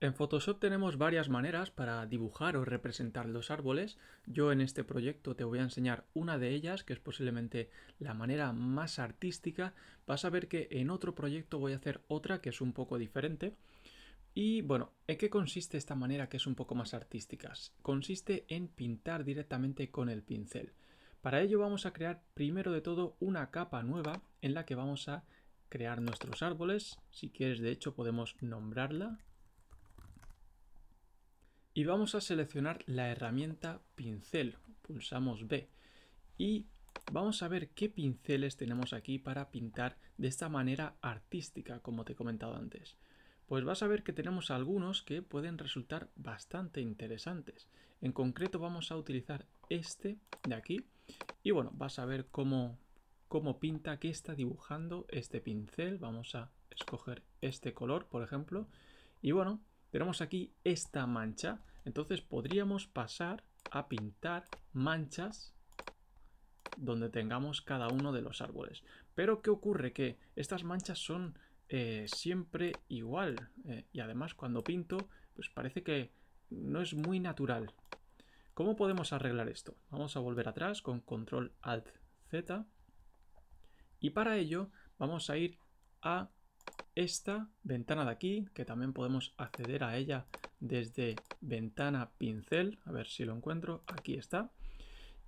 En Photoshop tenemos varias maneras para dibujar o representar los árboles. Yo en este proyecto te voy a enseñar una de ellas, que es posiblemente la manera más artística. Vas a ver que en otro proyecto voy a hacer otra que es un poco diferente. Y bueno, ¿en qué consiste esta manera que es un poco más artística? Consiste en pintar directamente con el pincel. Para ello vamos a crear primero de todo una capa nueva en la que vamos a crear nuestros árboles. Si quieres, de hecho, podemos nombrarla. Y vamos a seleccionar la herramienta pincel. Pulsamos B. Y vamos a ver qué pinceles tenemos aquí para pintar de esta manera artística, como te he comentado antes. Pues vas a ver que tenemos algunos que pueden resultar bastante interesantes. En concreto vamos a utilizar este de aquí. Y bueno, vas a ver cómo pinta, qué está dibujando este pincel. Vamos a escoger este color, por ejemplo. Y bueno, tenemos aquí esta mancha. Entonces podríamos pasar a pintar manchas donde tengamos cada uno de los árboles. Pero ¿qué ocurre? Que estas manchas son siempre igual. Y además cuando pinto, pues parece que no es muy natural. ¿Cómo podemos arreglar esto? Vamos a volver atrás con Control Alt Z. Y para ello vamos a ir a esta ventana de aquí, que también podemos acceder a ella desde ventana pincel. A ver si lo encuentro. Aquí está.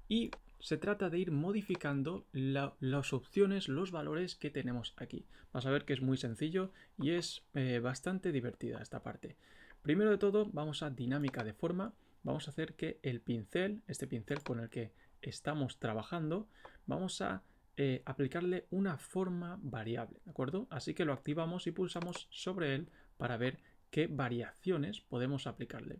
Y se trata de ir modificando las opciones, los valores que tenemos aquí. Vas a ver que es muy sencillo y es bastante divertida esta parte. Primero de todo vamos a dinámica de forma. Vamos a hacer que el pincel, este pincel con el que estamos trabajando, vamos a aplicarle una forma variable, ¿de acuerdo? Así que lo activamos y pulsamos sobre él para ver qué variaciones podemos aplicarle.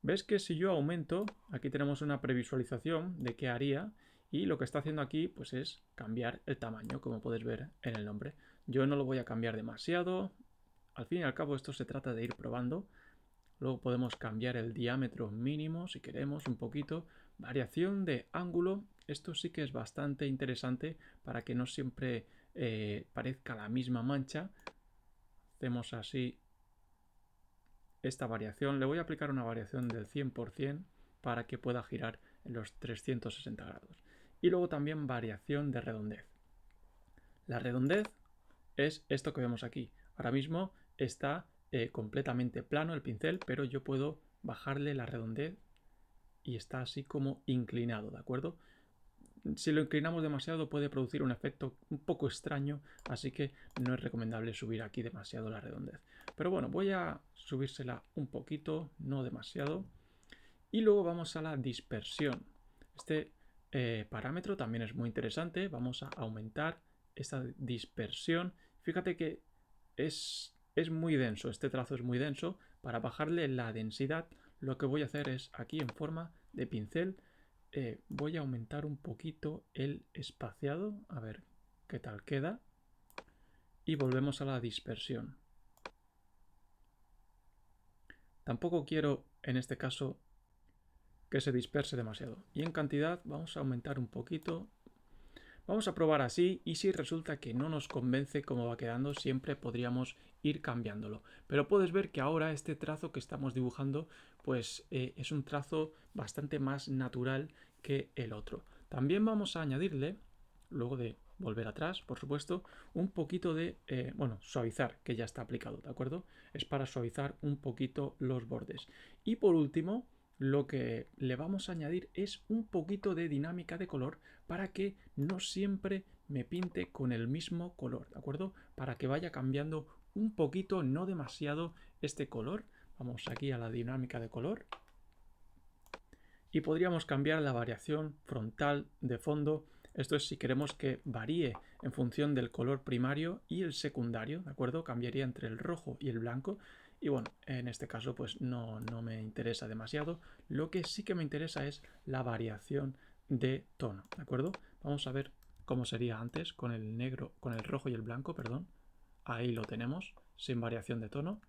¿Ves que si yo aumento, aquí tenemos una previsualización de qué haría y lo que está haciendo aquí pues es cambiar el tamaño, como puedes ver en el nombre. Yo no lo voy a cambiar demasiado. Al fin y al cabo esto se trata de ir probando. Luego podemos cambiar el diámetro mínimo si queremos un poquito. Variación de ángulo. Esto sí que es bastante interesante para que no siempre parezca la misma mancha. Hacemos así esta variación. Le voy a aplicar una variación del 100% para que pueda girar en los 360 grados. Y luego también variación de redondez. La redondez es esto que vemos aquí. Ahora mismo está completamente plano el pincel, pero yo puedo bajarle la redondez y está así como inclinado, ¿de acuerdo? Si lo inclinamos demasiado puede producir un efecto un poco extraño, así que no es recomendable subir aquí demasiado la redondez. Pero bueno, voy a subírsela un poquito, no demasiado. Y luego vamos a la dispersión. Este parámetro también es muy interesante. Vamos a aumentar esta dispersión. Fíjate que es muy denso, este trazo es muy denso. Para bajarle la densidad, lo que voy a hacer es aquí en forma de pincel, voy a aumentar un poquito el espaciado, a ver qué tal queda. Y volvemos a la dispersión. Tampoco quiero, en este caso, que se disperse demasiado. Y en cantidad vamos a aumentar un poquito. Vamos a probar así y si resulta que no nos convence cómo va quedando, siempre podríamos ir cambiándolo. Pero puedes ver que ahora este trazo que estamos dibujando pues es un trazo bastante más natural que el otro. También vamos a añadirle, luego de volver atrás, por supuesto, un poquito de, suavizar, que ya está aplicado, ¿de acuerdo? Es para suavizar un poquito los bordes. Y por último, lo que le vamos a añadir es un poquito de dinámica de color para que no siempre me pinte con el mismo color, ¿de acuerdo? Para que vaya cambiando un poquito, no demasiado, este color. Vamos aquí a la dinámica de color. Y podríamos cambiar la variación frontal de fondo. Esto es si queremos que varíe en función del color primario y el secundario, ¿de acuerdo? Cambiaría entre el rojo y el blanco. Y bueno, en este caso pues no me interesa demasiado. Lo que sí que me interesa es la variación de tono, ¿de acuerdo? Vamos a ver cómo sería antes con el negro, con el rojo y el blanco, perdón. Ahí lo tenemos, sin variación de tono.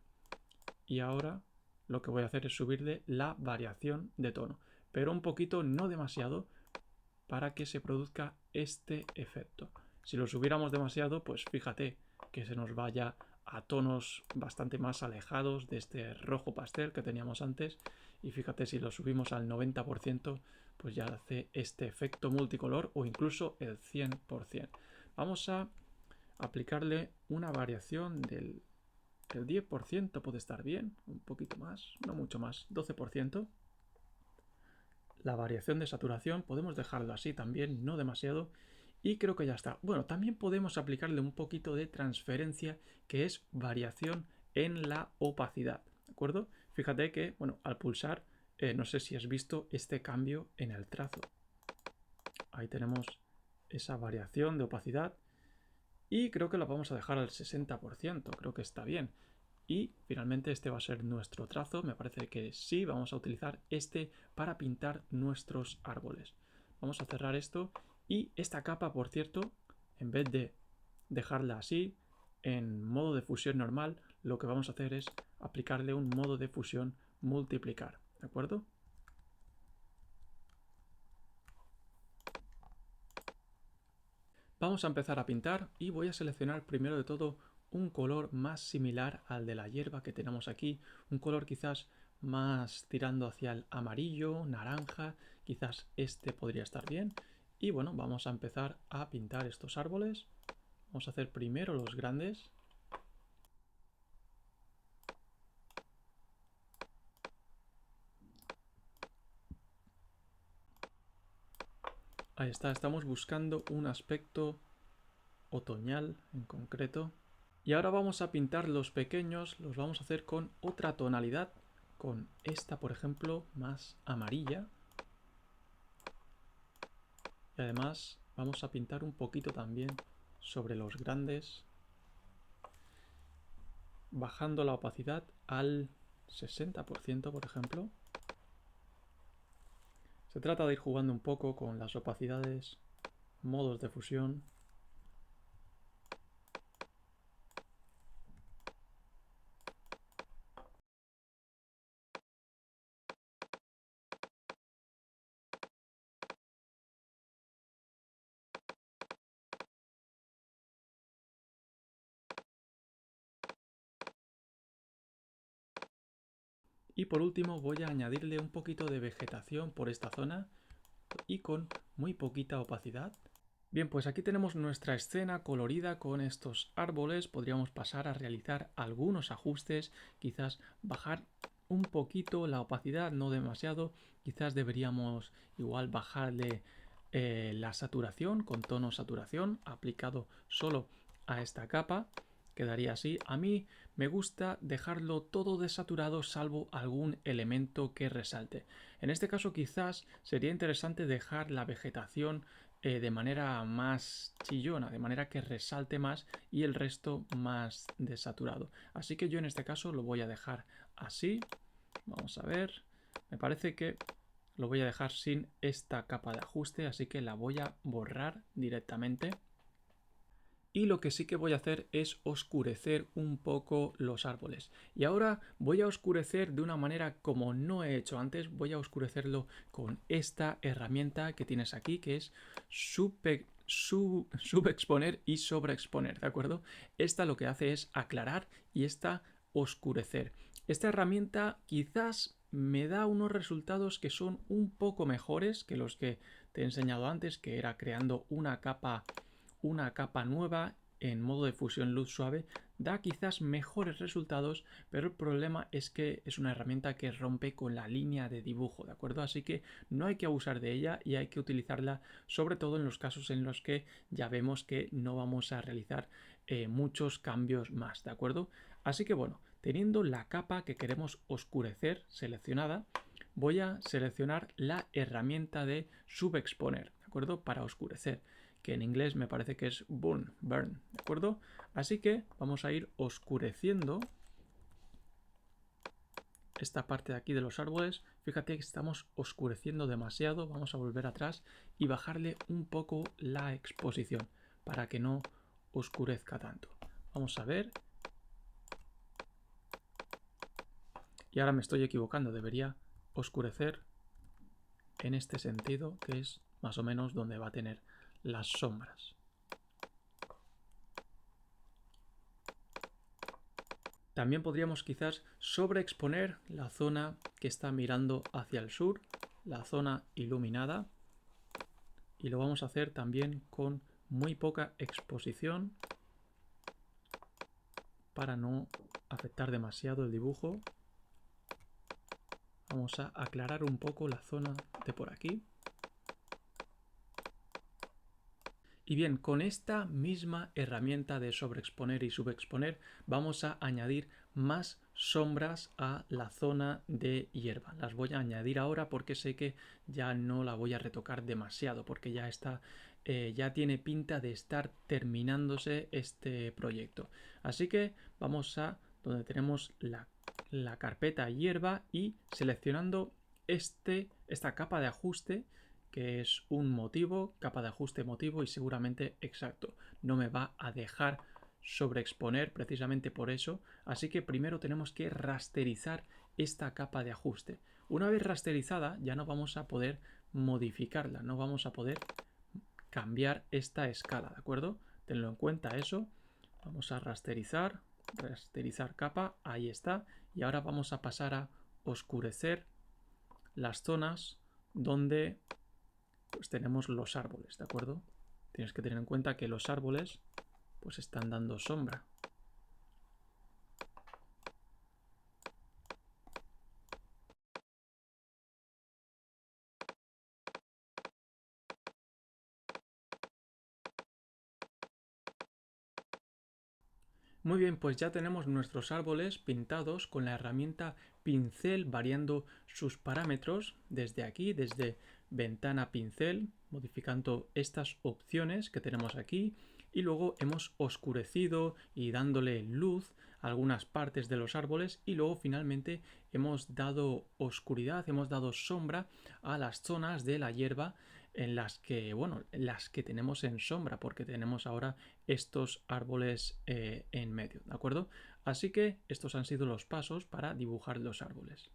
Y ahora lo que voy a hacer es subirle la variación de tono, pero un poquito, no demasiado, para que se produzca este efecto. Si lo subiéramos demasiado, pues fíjate, que se nos vaya a tonos bastante más alejados de este rojo pastel que teníamos antes. Y fíjate, si lo subimos al 90%, pues ya hace este efecto multicolor o incluso el 100%. Vamos a aplicarle una variación del 10%, puede estar bien, un poquito más, no mucho más, 12%. La variación de saturación podemos dejarlo así también, no demasiado, y creo que ya está. Bueno, también podemos aplicarle un poquito de transferencia, que es variación en la opacidad, ¿de acuerdo? Fíjate que, bueno, al pulsar, no sé si has visto este cambio en el trazo. Ahí tenemos esa variación de opacidad y creo que lo vamos a dejar al 60%, creo que está bien. Y finalmente este va a ser nuestro trazo, me parece que sí, vamos a utilizar este para pintar nuestros árboles. Vamos a cerrar esto y esta capa, por cierto, en vez de dejarla así, en modo de fusión normal, lo que vamos a hacer es aplicarle un modo de fusión multiplicar, ¿de acuerdo? Vamos a empezar a pintar y voy a seleccionar primero de todo un color más similar al de la hierba que tenemos aquí, un color quizás más tirando hacia el amarillo, naranja, quizás este podría estar bien. Y bueno, vamos a empezar a pintar estos árboles. Vamos a hacer primero los grandes. Ahí está, estamos buscando un aspecto otoñal en concreto. Y ahora vamos a pintar los pequeños, los vamos a hacer con otra tonalidad, con esta por ejemplo más amarilla. Y además vamos a pintar un poquito también sobre los grandes, bajando la opacidad al 60%, por ejemplo. Se trata de ir jugando un poco con las opacidades, modos de fusión. Y por último voy a añadirle un poquito de vegetación por esta zona y con muy poquita opacidad. Bien, pues aquí tenemos nuestra escena colorida con estos árboles. Podríamos pasar a realizar algunos ajustes, quizás bajar un poquito la opacidad, no demasiado. Quizás deberíamos igual bajarle la saturación con tono saturación aplicado solo a esta capa. Quedaría así. A mí me gusta dejarlo todo desaturado salvo algún elemento que resalte. En este caso quizás sería interesante dejar la vegetación de manera más chillona, de manera que resalte más y el resto más desaturado. Así que yo en este caso lo voy a dejar así. Vamos a ver. Me parece que lo voy a dejar sin esta capa de ajuste, así que la voy a borrar directamente. Y lo que sí que voy a hacer es oscurecer un poco los árboles. Y ahora voy a oscurecer de una manera como no he hecho antes. Voy a oscurecerlo con esta herramienta que tienes aquí, que es subexponer y sobreexponer, ¿de acuerdo? Esta lo que hace es aclarar y esta oscurecer. Esta herramienta quizás me da unos resultados que son un poco mejores que los que te he enseñado antes, que era creando una capa nueva en modo de fusión luz suave, da quizás mejores resultados, pero el problema es que es una herramienta que rompe con la línea de dibujo, ¿de acuerdo? Así que no hay que abusar de ella y hay que utilizarla sobre todo en los casos en los que ya vemos que no vamos a realizar muchos cambios más, ¿de acuerdo? Así que bueno, teniendo la capa que queremos oscurecer seleccionada, voy a seleccionar la herramienta de subexponer, ¿de acuerdo? Para oscurecer, que en inglés me parece que es burn, ¿de acuerdo? Así que vamos a ir oscureciendo esta parte de aquí de los árboles. Fíjate que estamos oscureciendo demasiado, vamos a volver atrás y bajarle un poco la exposición para que no oscurezca tanto. Vamos a ver. Y ahora me estoy equivocando, debería oscurecer en este sentido, que es más o menos donde va a tener las sombras. También podríamos quizás sobreexponer la zona que está mirando hacia el sur, la zona iluminada, y lo vamos a hacer también con muy poca exposición para no afectar demasiado el dibujo. Vamos a aclarar un poco la zona de por aquí. Y bien, con esta misma herramienta de sobreexponer y subexponer vamos a añadir más sombras a la zona de hierba. Las voy a añadir ahora porque sé que ya no la voy a retocar demasiado, porque ya está, ya tiene pinta de estar terminándose este proyecto. Así que vamos a donde tenemos la carpeta hierba y seleccionando esta capa de ajuste, que es un motivo, capa de ajuste motivo y seguramente exacto. No me va a dejar sobreexponer precisamente por eso. Así que primero tenemos que rasterizar esta capa de ajuste. Una vez rasterizada ya no vamos a poder modificarla, no vamos a poder cambiar esta escala, ¿de acuerdo? Tenlo en cuenta eso. Vamos a rasterizar capa, ahí está. Y ahora vamos a pasar a oscurecer las zonas donde pues tenemos los árboles, ¿de acuerdo? Tienes que tener en cuenta que los árboles pues están dando sombra. Muy bien, pues ya tenemos nuestros árboles pintados con la herramienta pincel, variando sus parámetros desde aquí, desde ventana pincel, modificando estas opciones que tenemos aquí, y luego hemos oscurecido y dándole luz a algunas partes de los árboles, y luego finalmente hemos dado oscuridad, hemos dado sombra a las zonas de la hierba en las que, bueno, las que tenemos en sombra, porque tenemos ahora estos árboles en medio, ¿de acuerdo? Así que estos han sido los pasos para dibujar los árboles.